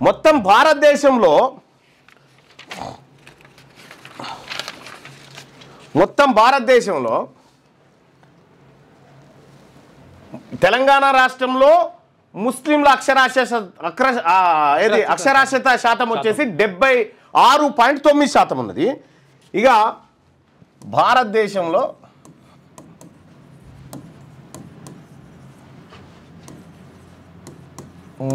మొత్తం భారతదేశంలో తెలంగాణ రాష్ట్రంలో ముస్లింల అక్షరాస్యత శాతం వచ్చేసి 76.9% ఉన్నది. ఇక భారతదేశంలో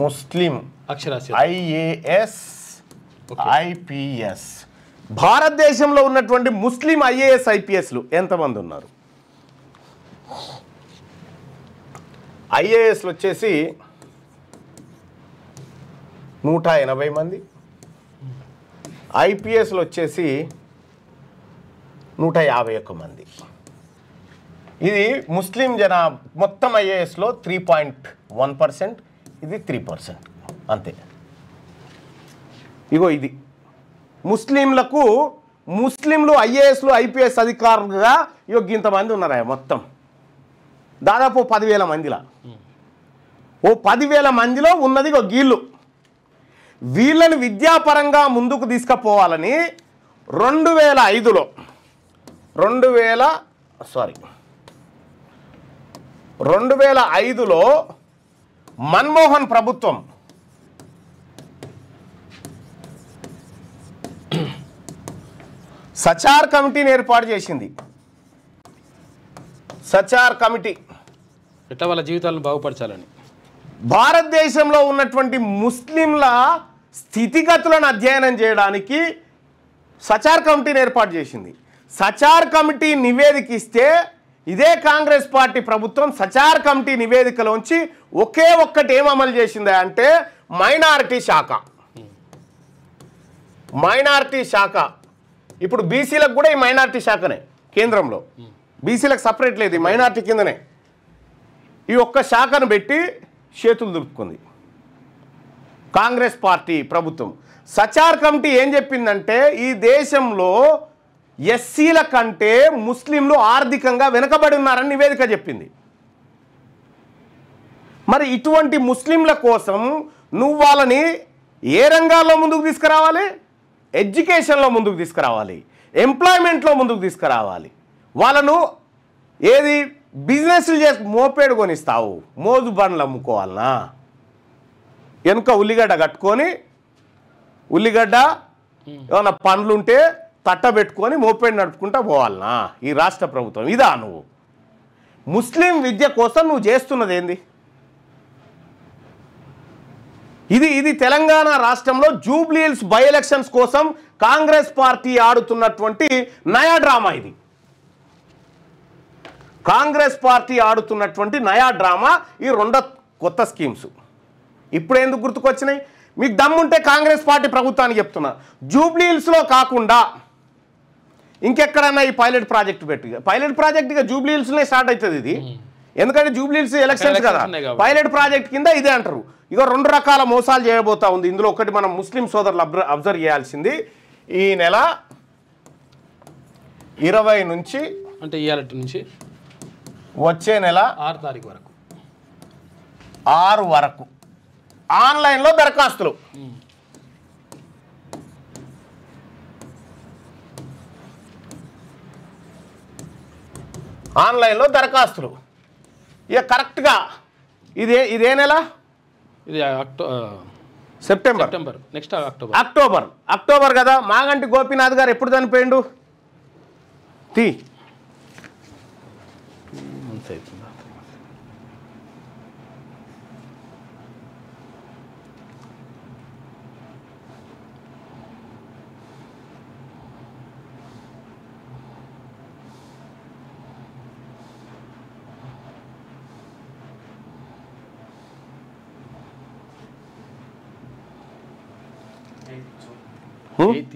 ముస్లిం అక్షరాస్యత IAS IPS భారతదేశంలో ఉన్నటువంటి ముస్లిం IAS IPSలు ఎంతమంది ఉన్నారు? IASలు వచ్చేసి 180 మంది, IPSలు వచ్చేసి 151 మంది. ఇది ముస్లిం మొత్తం IASలో 3.1%, ఇది 3%, అంతే. ఇగో ఇది ముస్లింలు IASలు IPS అధికారులుగా ఇంతమంది ఉన్నారా మొత్తం దాదాపు 10,000 మందిలా. 10,000 మందిలో ఉన్నది గీళ్ళు. వీళ్ళని విద్యాపరంగా ముందుకు తీసుకుపోవాలని 2005లో మన్మోహన్ ప్రభుత్వం సచార్ కమిటీని ఏర్పాటు చేసింది. సచార్ కమిటీ ఎట్లా వాళ్ళ జీవితాలను బాగుపరచాలని భారతదేశంలో ఉన్నటువంటి ముస్లింల స్థితిగతులను అధ్యయనం చేయడానికి సచార్ కమిటీని ఏర్పాటు చేసింది. సచార్ కమిటీ నివేదిక ఇస్తే ఇదే కాంగ్రెస్ పార్టీ ప్రభుత్వం సచార్ కమిటీ నివేదికలోంచి ఒకే ఒక్కటి ఏం అమలు చేసింది అంటే మైనారిటీ శాఖ. ఇప్పుడు బీసీలకు కూడా ఈ మైనారిటీ శాఖనే కేంద్రంలో, బీసీలకు సపరేట్ లేదు, ఈ మైనారిటీ కిందనే ఈ ఒక్క శాఖను పెట్టి చేతులు దులుపుకుంది కాంగ్రెస్ పార్టీ ప్రభుత్వం. సచార్ కమిటీ ఏం చెప్పిందంటే ఈ దేశంలో ఎస్సీల కంటే ముస్లింలు ఆర్థికంగా వెనుకబడి ఉన్నారని నివేదిక చెప్పింది. మరి ఇటువంటి ముస్లింల కోసం నువ్వు వాళ్ళని ఏ రంగాల్లో ముందుకు తీసుకురావాలి? ఎడ్యుకేషన్లో ముందుకు తీసుకురావాలి, ఎంప్లాయ్మెంట్లో ముందుకు తీసుకురావాలి. వాళ్ళను ఏది బిజినెస్లు చేసి మోపేడు కొనిస్తావు, మోజు బండ్లు అమ్ముకోవాలనా? వెనుక ఉల్లిగడ్డ కట్టుకొని ఉల్లిగడ్డ ఏమన్నా పండ్లుంటే తట్ట పెట్టుకొని మోపేడు నడుపుకుంటా పోవాలనా ఈ రాష్ట్ర ప్రభుత్వం? ఇదా నువ్వు ముస్లిం విద్య కోసం నువ్వు చేస్తున్నది ఏంది? ఇది తెలంగాణ రాష్ట్రంలో జూబ్లీ హిల్స్ బై ఎలక్షన్స్ కోసం కాంగ్రెస్ పార్టీ ఆడుతున్నటువంటి నయా డ్రామా. ఇది కాంగ్రెస్ పార్టీ ఆడుతున్నటువంటి నయా డ్రామా. ఈ 2 కొత్త స్కీమ్స్ ఇప్పుడు ఎందుకు గుర్తుకొచ్చినాయి? మీకు దమ్ముంటే కాంగ్రెస్ పార్టీ ప్రభుత్వానికి చెప్తున్నా, జూబ్లీ హిల్స్లో కాకుండా ఇంకెక్కడన్నా ఈ పైలట్ ప్రాజెక్టు పైలట్ ప్రాజెక్ట్ ఇక జూబ్లీ హిల్స్లోనే స్టార్ట్ అవుతుంది ఇది. ఎందుకంటే జూబ్లీ హిల్స్ ఎలక్షన్స్ కదా, పైలట్ ప్రాజెక్ట్ కింద ఇదే అంటారు. ఇక 2 రకాల మోసాలు చేయబోతా ఉంది. ఇందులో ఒకటి మనం ముస్లిం సోదరులు అబ్జర్వ్ చేయాల్సింది, ఈ నెల 20 నుంచి అంటే ఇవాళ నుంచి వచ్చే నెల 6 తారీఖు వరకు 6 వరకు ఆన్లైన్లో దరఖాస్తులు. ఆన్లైన్లో దరఖాస్తులు ఇక కరెక్ట్గా ఇదే నెల, ఇది సెప్టెంబర్ నెక్స్ట్ అక్టోబర్ కదా. మాగంటి గోపీనాథ్ గారు ఎప్పుడు చనిపోయిండు?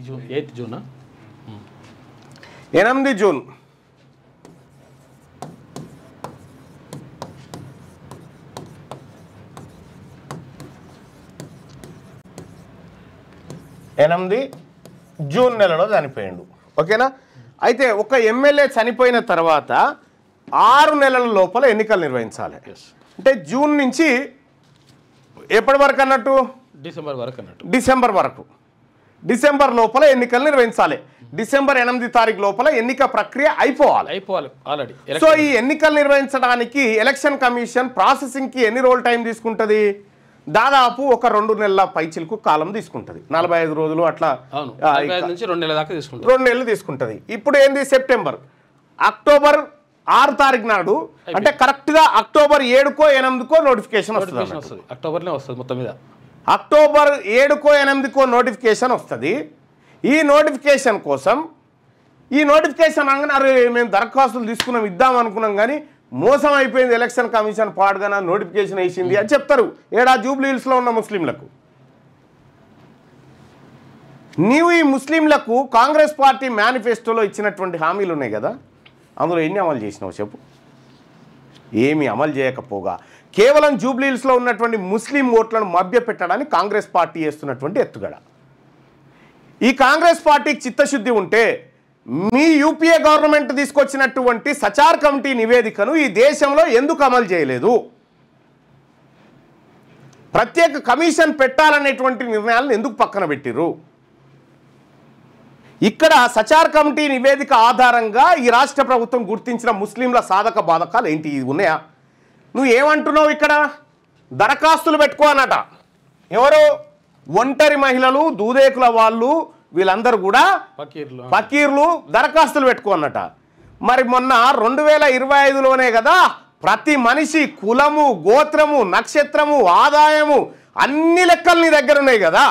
June 8 June 8 June. జూన్ నెలలో చనిపోయిండు. ఓకేనా? అయితే ఒక ఎమ్మెల్యే చనిపోయిన తర్వాత 6 నెలల లోపల ఎన్నికలు నిర్వహించాలి. అంటే జూన్ నుంచి ఎప్పటి వరకు అన్నట్టు డిసెంబర్ వరకు అన్నట్టు. డిసెంబర్ వరకు, డిసెంబర్ లోపల ఎన్నికలు నిర్వహించాలి. డిసెంబర్ 8 తారీఖు లోపల ఎన్నిక ప్రక్రియ అయిపోవాలి ఆల్రెడీ. సో ఈ ఎన్నికలు నిర్వహించడానికి ఎలక్షన్ కమిషన్ ప్రాసెసింగ్కి ఎన్ని రోజులు టైం తీసుకుంటుంది? దాదాపు ఒక 2 నెలల పైచిలకు కాలం తీసుకుంటుంది. 45 రోజులు అట్లా, 45 నుంచి 2 నెలల దాకా తీసుకుంటుంది. 2 నెలలు తీసుకుంటుంది. ఇప్పుడు ఏంది సెప్టెంబర్, అక్టోబర్ 6 తారీఖు నాడు, అంటే కరెక్ట్గా అక్టోబర్ 7కో 8కో నోటిఫికేషన్ వస్తుంది. అక్టోబర్లో వస్తుంది మొత్తం మీద. అక్టోబర్ 7కో 8కో నోటిఫికేషన్ వస్తుంది. ఈ నోటిఫికేషన్ కోసం, ఈ నోటిఫికేషన్ అనగానే మేము దరఖాస్తులు తీసుకున్నాం ఇద్దాం అనుకున్నాం కానీ మోసం అయిపోయింది, ఎలక్షన్ కమిషన్ పాడుగా నోటిఫికేషన్ వేసింది అని చెప్తారు ఏడా జూబ్లీ హిల్స్లో ఉన్న ముస్లింలకు. నీవు ఈ ముస్లింలకు కాంగ్రెస్ పార్టీ మేనిఫెస్టోలో ఇచ్చినటువంటి హామీలు ఉన్నాయి కదా, అందులో ఎన్ని అమలు చేసినావు చెప్పు? ఏమి అమలు చేయకపోగా కేవలం జూబ్లీ హిల్స్లో ఉన్నటువంటి ముస్లిం ఓట్లను మభ్యపెట్టడానికి కాంగ్రెస్ పార్టీ చేస్తున్నటువంటి ఎత్తుగడ. ఈ కాంగ్రెస్ పార్టీకి చిత్తశుద్ధి ఉంటే మీ యూపీఏ గవర్నమెంట్ తీసుకొచ్చినటువంటి సచార్ కమిటీ నివేదికను ఈ దేశంలో ఎందుకు అమలు చేయలేదు? ప్రత్యేక కమిషన్ పెట్టాలనేటువంటి నిర్ణయాలను ఎందుకు పక్కన పెట్టిరు? ఇక్కడ సచార్ కమిటీ నివేదిక ఆధారంగా ఈ రాష్ట్ర ప్రభుత్వం గుర్తించిన ముస్లింల సాధక బాధకాలు ఏంటి ఉన్నాయా? నువ్వు ఏమంటున్నావు? ఇక్కడ దరఖాస్తులు పెట్టుకో అన్నట. ఎవరు? ఒంటరి మహిళలు, దూదేకుల వాళ్ళు, వీళ్ళందరూ కూడా ఫకీర్లు దరఖాస్తులు పెట్టుకో అన్నట. మరి మొన్న 2025లోనే కదా ప్రతి మనిషి కులము, గోత్రము, నక్షత్రము, ఆదాయము అన్ని లెక్కలు నీ దగ్గర ఉన్నాయి కదా.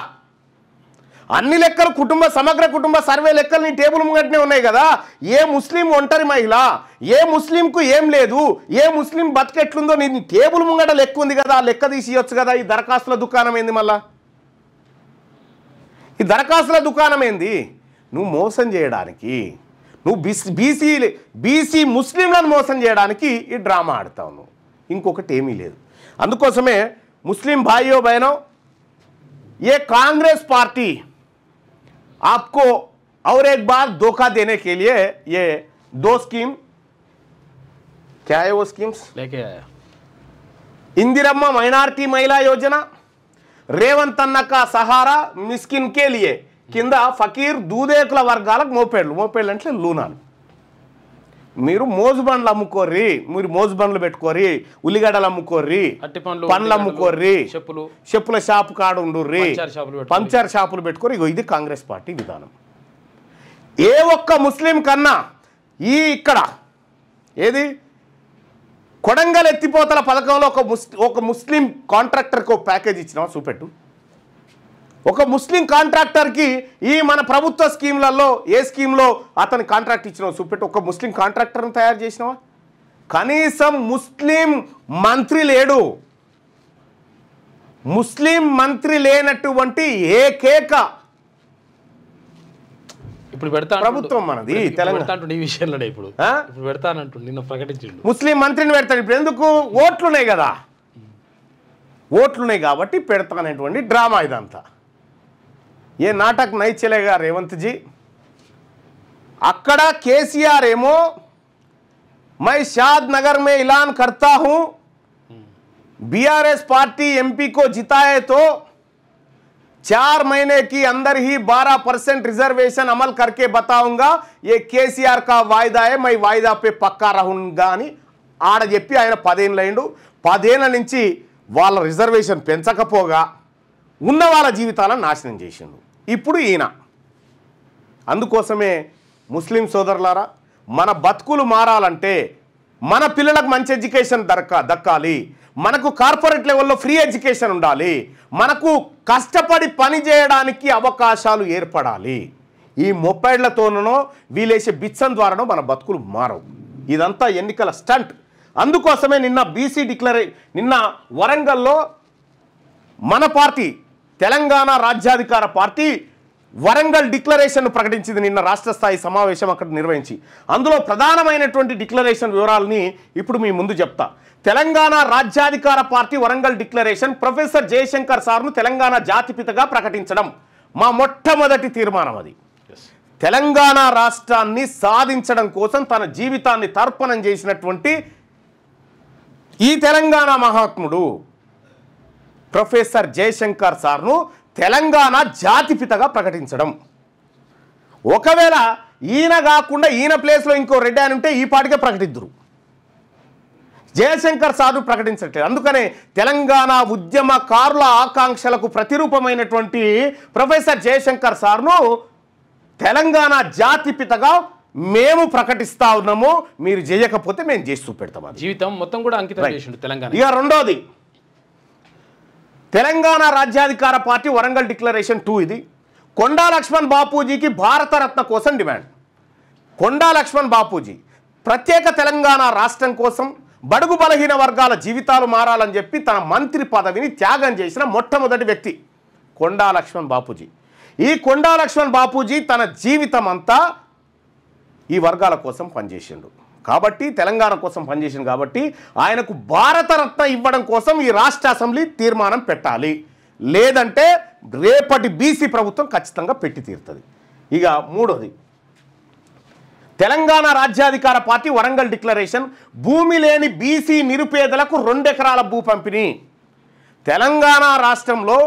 అన్ని లెక్కలు సమగ్ర కుటుంబ సర్వే లెక్కలు నీ టేబుల్ ముంగటనే ఉన్నాయి కదా. ఏ ముస్లిం ఒంటరి మహిళ, ఏ ముస్లింకు ఏం లేదు, ఏ ముస్లిం బతికెట్లుందో నీ టేబుల్ ముంగట లెక్క ఉంది కదా, ఆ లెక్క తీసి ఇవ్వచ్చు కదా. ఈ దరఖాస్తుల దుకాణం ఏంది? మళ్ళా ఈ దరఖాస్తుల దుకాణం ఏంది? నువ్వు మోసం చేయడానికి, నువ్వు బీసీ ముస్లింలను మోసం చేయడానికి ఈ డ్రామా ఆడతావు నువ్వు, ఇంకొకటి ఏమీ లేదు. అందుకోసమే ముస్లిం భాइयों बहनों, ये कांग्रेस पार्टी आपको और एक बार धोखा देने के लिए ये 2 स्कीम, क्या है वो स्कीम्स लेके आया? इंदिरम्मा माइनॉरिटी महिला योजना, రేవంత్ అన్న కా సహారా మిస్కిన్ కే లియే కింద ఫకీర్ దూదేకుల వర్గాలకు మోపేళ్ళు అంటే లూనాలు. మీరు మోజు బండ్లు అమ్ముకోర్రి, మీరు మోజు బండ్లు పెట్టుకోర్రి, ఉల్లిగడ్డలు అమ్ముకోర్రి, పండ్లు అమ్ముకోర్రి, చెప్పుల షాపు కాడ ఉండుర్రి, పంచర్ షాపులు పెట్టుకోరు. ఇగో ఇది కాంగ్రెస్ పార్టీ విధానం. ఏ ఒక్క ముస్లిం కన్నా ఇక్కడ ఏది కొడంగల్ ఎత్తిపోతల పథకంలో ఒక ముస్లిం కాంట్రాక్టర్కి ఒక ప్యాకేజ్ ఇచ్చినావా? చూపెట్టు. ఒక ముస్లిం కాంట్రాక్టర్కి ఈ మన ప్రభుత్వ స్కీమ్లలో ఏ స్కీమ్లో అతని కాంట్రాక్ట్ ఇచ్చినావు? చూపెట్టు. ఒక ముస్లిం కాంట్రాక్టర్ని తయారు చేసినావా? కనీసం ముస్లిం మంత్రి లేడు. ముస్లిం మంత్రి లేనటువంటి ఏకైక ఇప్పుడు పెడతా ప్రభుత్వం మనది తెలంగాణ. ఈ విషయంలోనే ఇప్పుడు పెడతానంటు నిన్న ప్రకటించిండు, ముస్లిం మంత్రిని పెడతాడు. ఇప్పుడు ఎందుకు? ఓట్లున్నాయి కదా, ఓట్లున్నాయి కాబట్టి పెడతానటువంటి డ్రామా ఇదంతా. ఏ నాటక్ నై చలేగా రేవంత్ జీ. అక్కడ కేసీఆర్ ఏమో मैं शाद नगर में ऐलान करता हूं, बीआरएस पार्टी एमपी को जिताए तो 4 महीने की अंदर ही 12% रिजर्वेशन अमल करके बताऊंगा, ये केसीआर का वायदा है, मैं वायदा पे पक्का रहूंगा అని ఆడ చెప్పి ఆయన 10 ఏళ్ళైండు. 10 ఏళ్ల నుంచి వాళ్ళ రిజర్వేషన్ పెంచకపోగా ఉన్న వాళ్ళ జీవితాలను నాశనం చేసిండు. ఇప్పుడు ఈయన. అందుకోసమే ముస్లిం సోదరులారా, మన బతుకులు మారాలంటే మన పిల్లలకు మంచి ఎడ్యుకేషన్ దక్కాలి, మనకు కార్పొరేట్ లెవెల్లో ఫ్రీ ఎడ్యుకేషన్ ఉండాలి, మనకు కష్టపడి పని చేయడానికి అవకాశాలు ఏర్పడాలి. ఈ మొప్పైడ్లతోనో వీలేసే బిచ్చం ద్వారానో మన బతుకులు మారవు. ఇదంతా ఎన్నికల స్టంట్. అందుకోసమే నిన్న వరంగల్లో మన party Telangana Rajyadhikara party Warangal declaration ప్రకటించింది. నిన్న రాష్ట్ర స్థాయి సమావేశం అక్కడ నిర్వహించి అందులో ప్రధానమైనటువంటి డిక్లరేషన్ వివరాలని ఇప్పుడు మీ ముందు చెప్తా. Telangana Rajyadhikara party Warangal declaration professor Jayashankar సార్ను తెలంగాణ జాతిపితగా ప్రకటించడం మా మొట్టమొదటి తీర్మానం. అది తెలంగాణ రాష్ట్రాన్ని సాధించడం కోసం తన జీవితాన్ని తర్పణం చేసినటువంటి ఈ తెలంగాణ మహాత్ముడు ప్రొఫెసర్ జయశంకర్ సార్ను తెలంగాణ జాతిపితగా ప్రకటించడం. ఒకవేళ ఈయన కాకుండా ఈయన ప్లేస్లో ఇంకో రెడ్డి అని ఉంటే ఈ పాటికే ప్రకటిద్దురు. జయశంకర్ సార్ను ప్రకటించట్లేదు. అందుకనే తెలంగాణ ఉద్యమకారుల ఆకాంక్షలకు ప్రతిరూపమైనటువంటి ప్రొఫెసర్ జయశంకర్ సార్ను తెలంగాణ జాతిపితగా మేము ప్రకటిస్తా ఉన్నాము. మీరు చేయకపోతే మేము చేసి చూపెడతాం. జీవితం మొత్తం కూడా అంకితం చేసిండు తెలంగాణ. ఇక రెండోది, తెలంగాణ రాజ్యాధికార పార్టీ వరంగల్ డిక్లరేషన్ 2. ఇది కొండా లక్ష్మణ్ బాపూజీకి భారతరత్న కోసం డిమాండ్. కొండా లక్ష్మణ్ బాపూజీ ప్రత్యేక తెలంగాణ రాష్ట్రం కోసం బడుగు బలహీన వర్గాల జీవితాలు మారాలని చెప్పి తన మంత్రి పదవిని త్యాగం చేసిన మొట్టమొదటి వ్యక్తి కొండా లక్ష్మణ్ బాపూజీ. ఈ కొండా లక్ష్మణ్ బాపూజీ తన జీవితం అంతా ఈ వర్గాల కోసం పనిచేసిండు కాబట్టి, తెలంగాణ కోసం పనిచేసిండు కాబట్టి ఆయనకు భారతరత్న ఇవ్వడం కోసం ఈ రాష్ట్ర అసెంబ్లీ తీర్మానం పెట్టాలి. లేదంటే రేపటి బీసీ ప్రభుత్వం ఖచ్చితంగా పెట్టి తీరుతుంది. ఇక మూడోది, తెలంగాణ రాజ్యాధికార పార్టీ వరంగల్ డిక్లరేషన్ భూమి లేని బీసీ నిరుపేదలకు 2 ఎకరాల భూ పంపిణీ. తెలంగాణ రాష్ట్రంలో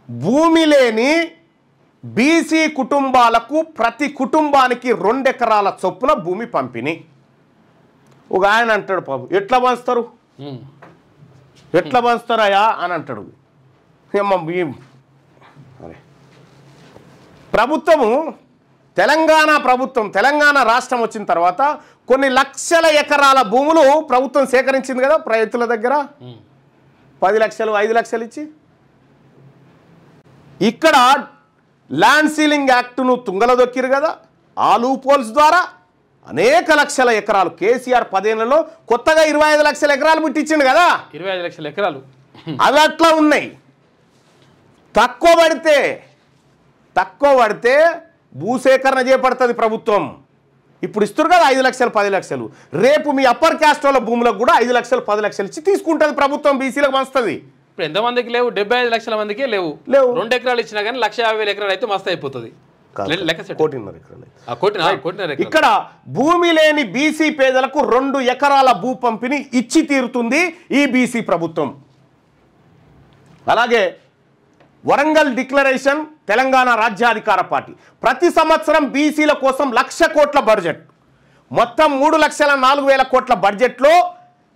భూమి లేని బీసీ కుటుంబాలకు ప్రతి కుటుంబానికి 2 ఎకరాల చొప్పున భూమి పంపిణీ. ఒక ఆయన అంటాడు, పాపం ఎట్లా పంచుతారు, ఎట్లా పంచుతారయా అని అంటాడు. ప్రభుత్వము తెలంగాణ రాష్ట్రం వచ్చిన తర్వాత కొన్ని లక్షల ఎకరాల భూములు ప్రభుత్వం సేకరించింది కదా రైతుల దగ్గర. 10 లక్షలు 5 లక్షలు ఇచ్చి ఇక్కడ ల్యాండ్ సీలింగ్ యాక్ట్ను తుంగలో దొక్కిరు కదా. ఆ లూపోల్స్ ద్వారా అనేక లక్షల ఎకరాలు కేసీఆర్ 10 ఏళ్లలో కొత్తగా 25 లక్షల ఎకరాలు పుట్టించిండు కదా. 25 లక్షల ఎకరాలు అవి అట్లా ఉన్నాయి. తక్కువ పడితే భూసేకరణ చేపడుతుంది ప్రభుత్వం. ఇప్పుడు ఇస్తారు కదా 5 లక్షలు 10 లక్షలు. రేపు మీ అప్పర్ క్యాస్ట్ వాళ్ళ భూములకు కూడా 5 లక్షలు 10 లక్షలు ఇచ్చి తీసుకుంటుంది ప్రభుత్వం, బీసీలకు పంచుతుంది. ఇప్పుడు ఎంతమందికి లేవు? 75 లక్షల మందికే లేవు. 2 ఎకరాలు ఇచ్చినా కానీ 1,50,000 ఎకరాలు అయితే మస్తు అయిపోతుంది. ఇక్కడ భూమి లేని బీసీ పేదలకు 2 ఎకరాల భూ పంపిణీ ఇచ్చి తీరుతుంది ఈ బీసీ ప్రభుత్వం. అలాగే వరంగల్ డిక్లరేషన్ తెలంగాణ రాజ్యాధికార పార్టీ ప్రతి సంవత్సరం బీసీల కోసం 1,00,000 కోట్ల బడ్జెట్, మొత్తం 3,04,000 కోట్ల బడ్జెట్లో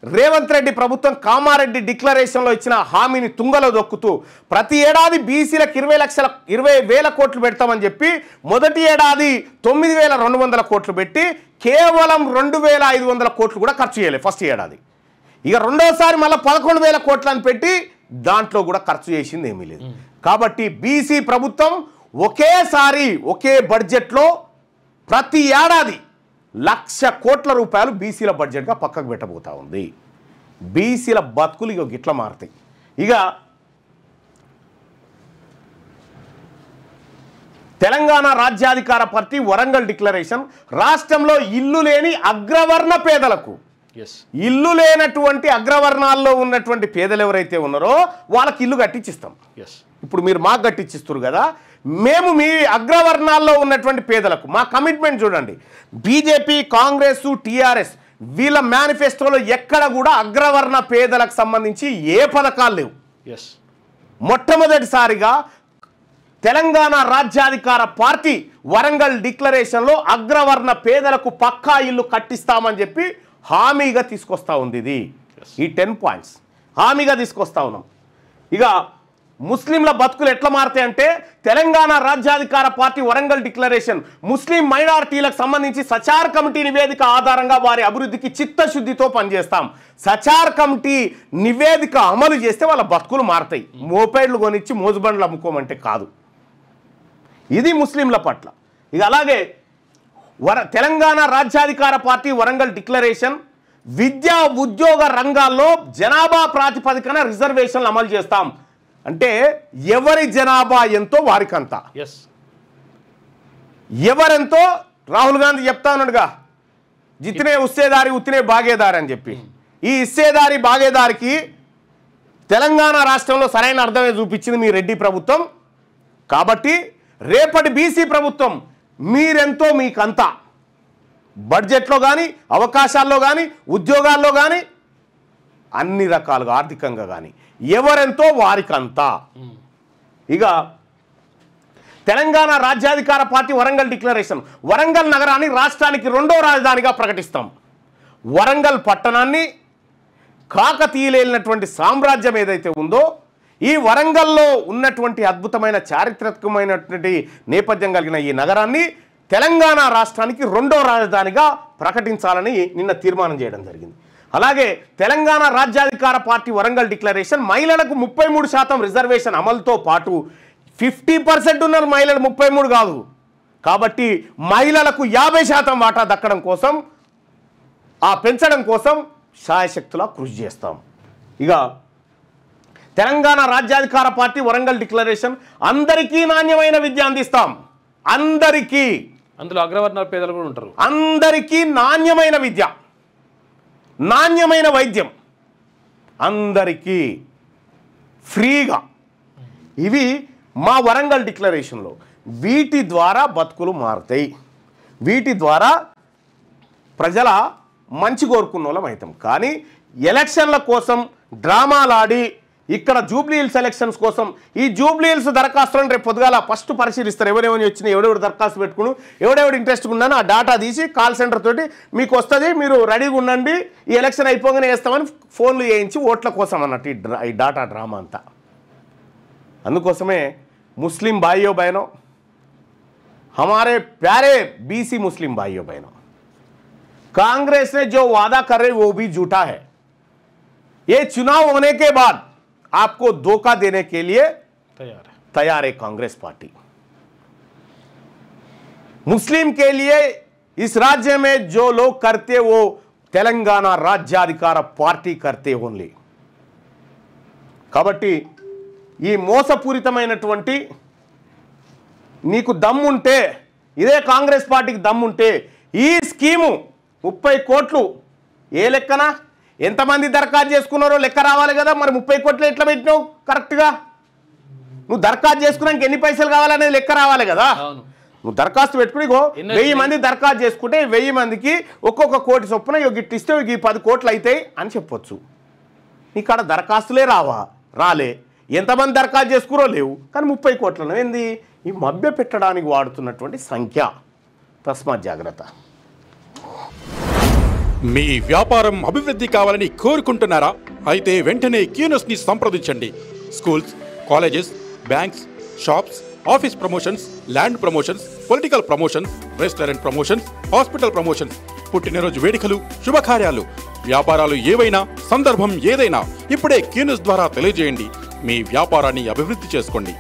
రేవంత్ రెడ్డి ప్రభుత్వం కామారెడ్డి డిక్లరేషన్లో ఇచ్చిన హామీని తుంగలో దొక్కుతూ ప్రతి ఏడాది బీసీలకు 20,000 కోట్లు పెడతామని చెప్పి మొదటి ఏడాది 9,200 కోట్లు పెట్టి కేవలం 2,500 కోట్లు కూడా ఖర్చు చేయలేదు ఫస్ట్ ఏడాది. ఇక రెండోసారి మళ్ళీ 11,000 కోట్లని పెట్టి దాంట్లో కూడా ఖర్చు చేసింది ఏమీ లేదు. కాబట్టి బీసీ ప్రభుత్వం ఒకేసారి ఒకే బడ్జెట్లో ప్రతి ఏడాది 1,00,000 కోట్ల రూపాయలు బీసీల బడ్జెట్గా పక్కకు పెట్టబోతా ఉంది. బీసీల బతుకులు ఇక గిట్ల మారుతాయి. ఇక తెలంగాణ రాజ్యాధికార పార్టీ వరంగల్ డిక్లరేషన్ రాష్ట్రంలో ఇల్లు లేని అగ్రవర్ణ పేదలకు, ఇల్లు లేనటువంటి అగ్రవర్ణాల్లో ఉన్నటువంటి పేదలు ఎవరైతే ఉన్నారో వాళ్ళకి ఇల్లు కట్టించిస్తాం. ఇప్పుడు మీరు మాకు కట్టించిస్తారు కదా, మేము మీ అగ్రవర్ణాల్లో ఉన్నటువంటి పేదలకు మా కమిట్మెంట్ చూడండి. బీజేపీ, కాంగ్రెస్, టీఆర్ఎస్ వీళ్ళ మేనిఫెస్టోలో ఎక్కడ కూడా అగ్రవర్ణ పేదలకు సంబంధించి ఏ పథకాలు లేవు. మొట్టమొదటిసారిగా తెలంగాణ రాజ్యాధికార పార్టీ వరంగల్ డిక్లరేషన్లో అగ్రవర్ణ పేదలకు పక్కా ఇల్లు కట్టిస్తామని చెప్పి హామీగా తీసుకొస్తా ఉంది. ఇది ఈ 10 పాయింట్స్ హామీగా తీసుకొస్తా ఉన్నాం. ఇక ముస్లింల బతుకులు ఎట్లా మారుతాయంటే తెలంగాణ రాజ్యాధికార పార్టీ వరంగల్ డిక్లరేషన్ ముస్లిం మైనారిటీలకు సంబంధించి సచార్ కమిటీ నివేదిక ఆధారంగా వారి అభివృద్ధికి చిత్తశుద్ధితో పనిచేస్తాం. సచార్ కమిటీ నివేదిక అమలు చేస్తే వాళ్ళ బతుకులు మారుతాయి. మోపేడ్లు కొనిచ్చి మోజుబండ్లు అమ్ముకోమంటే కాదు. ఇది ముస్లింల పట్ల. ఇక అలాగే తెలంగాణ రాజ్యాధికార పార్టీ వరంగల్ డిక్లరేషన్ విద్యా ఉద్యోగ రంగాల్లో జనాభా ప్రాతిపదికన రిజర్వేషన్లు అమలు చేస్తాం. అంటే ఎవరి జనాభా ఎంతో వారికంతా, ఎవరెంతో రాహుల్ గాంధీ చెప్తా ఉన్నాడుగా, జితనే ఉస్సేదారి ఉత్తినే బాగేదారి అని చెప్పి. ఈ ఇస్సేదారి బాగేదారికి తెలంగాణ రాష్ట్రంలో సరైన అర్థమే చూపించింది మీ రెడ్డి ప్రభుత్వం. కాబట్టి రేపటి బీసీ ప్రభుత్వం మీరెంతో మీకంతా బడ్జెట్లో కానీ, అవకాశాల్లో కానీ, ఉద్యోగాల్లో కానీ అన్ని రకాలుగా ఆర్థికంగా కానీ ఎవరెంతో వారికంతా. ఇక తెలంగాణ రాజ్యాధికార పార్టీ వరంగల్ డిక్లరేషన్. వరంగల్ నగరాన్ని రాష్ట్రానికి 2వ రాజధానిగా ప్రకటిస్తాం. వరంగల్ పట్టణాన్ని కాకతీయులేలినటువంటి సామ్రాజ్యం ఏదైతే ఉందో ఈ వరంగల్లో ఉన్నటువంటి అద్భుతమైన చారిత్రకమైనటువంటి నేపథ్యం కలిగిన ఈ నగరాన్ని తెలంగాణ రాష్ట్రానికి 2వ రాజధానిగా ప్రకటించాలని నిన్న తీర్మానం చేయడం జరిగింది. అలాగే తెలంగాణ రాజ్యాధికార పార్టీ వరంగల్ డిక్లరేషన్ మహిళలకు 33% రిజర్వేషన్ అమలుతో పాటు 50% ఉన్నారు మహిళలు, 33 కాదు. కాబట్టి మహిళలకు 50% వాటా దక్కడం కోసం పెంచడం కోసం శాయశక్తులా కృషి చేస్తాం. ఇక తెలంగాణ రాజ్యాధికార పార్టీ వరంగల్ డిక్లరేషన్ అందరికీ నాణ్యమైన విద్య అందిస్తాం. అందరికీ, అందులో అగ్రవర్ణాల పేదలు కూడా ఉంటారు. అందరికీ నాణ్యమైన విద్య, నాణ్యమైన వైద్యం, అందరికీ ఫ్రీగా. ఇవి మా వరంగల్ డిక్లరేషన్లో. వీటి ద్వారా బతుకులు మారుతాయి. వీటి ద్వారా ప్రజల మంచి కోరుకున్న వాళ్ళం అవుతాం. కానీ ఎలక్షన్ల కోసం డ్రామాలాడి ఇక్కడ జూబ్లీ హిల్స్ ఎలక్షన్స్ కోసం ఈ జూబ్లీ హిల్స్ దరఖాస్తులను రేపు పొద్దుగాల ఫస్ట్ పరిశీలిస్తారు. ఎవరెవరు వచ్చినాయి, ఎవడెవడు దరఖాస్తు పెట్టుకుని, ఎవడెవడు ఇంట్రెస్ట్గా ఉన్నానో ఆ డాటా తీసి కాల్ సెంటర్ తోటి మీకు వస్తుంది, మీరు రెడీగా ఉండండి, ఈ ఎలక్షన్ అయిపోగానే వేస్తామని ఫోన్లు చేయించి ఓట్ల కోసం అన్నట్టు ఈ డాటా డ్రామా అంతా. అందుకోసమే मुस्लिम भाइयों बहनों, हमारे प्यारे बीसी मुस्लिम भाइयों बहनों, कांग्रेस ने जो वादा कर रही वो भी झूठा है. ये चुनाव होने के बाद आपको धोखा देने के लिए तैयार है कांग्रेस पार्टी. मुस्लिम के लिए इस राज्य में जो लोग करते वो तेलंगाना राज्याधिकार पार्टी करते ओनली. కాబట్టి ఈ మోసపూరితమైనటువంటి నీకు దమ్ముంటే, ఇదే కాంగ్రెస్ పార్టీకి దమ్ముంటే ఈ స్కీము 30 కోట్లు ఏ లెక్కన ఎంతమంది దరఖాస్తు చేసుకున్నారో లెక్క రావాలి కదా. మరి 30 కోట్లు ఎట్లా పెట్టినావు కరెక్ట్గా? నువ్వు దరఖాస్తు చేసుకున్నాక ఎన్ని పైసలు కావాలనేది లెక్క రావాలి కదా. నువ్వు దరఖాస్తు పెట్టుకుని 1000 మంది దరఖాస్తు చేసుకుంటే 1000 మందికి ఒక్కొక్క కోటి చొప్పున గిట్టిస్తే ఈ 10 కోట్లు అవుతాయి అని చెప్పొచ్చు. నీకాడ దరఖాస్తులే రాలే, ఎంతమంది దరఖాస్తు చేసుకురో లేవు, కానీ 30 కోట్లను ఏంది ఈ మభ్య పెట్టడానికి వాడుతున్నటువంటి సంఖ్య. తస్మాత్ జాగ్రత్త. మీ వ్యాపారం అభివృద్ధి కావాలని కోరుకుంటున్నారా? అయితే వెంటనే క్యూనస్ని సంప్రదించండి. Schools, colleges, banks, shops, office promotions, land promotions, political promotions, restaurant promotions, hospital promotions, పుట్టినరోజు వేడుకలు, శుభకార్యాలు, వ్యాపారాలు ఏవైనా, సందర్భం ఏదైనా ఇప్పుడే క్యూనస్ ద్వారా తెలియజేయండి. మీ వ్యాపారాన్ని అభివృద్ధి చేసుకోండి.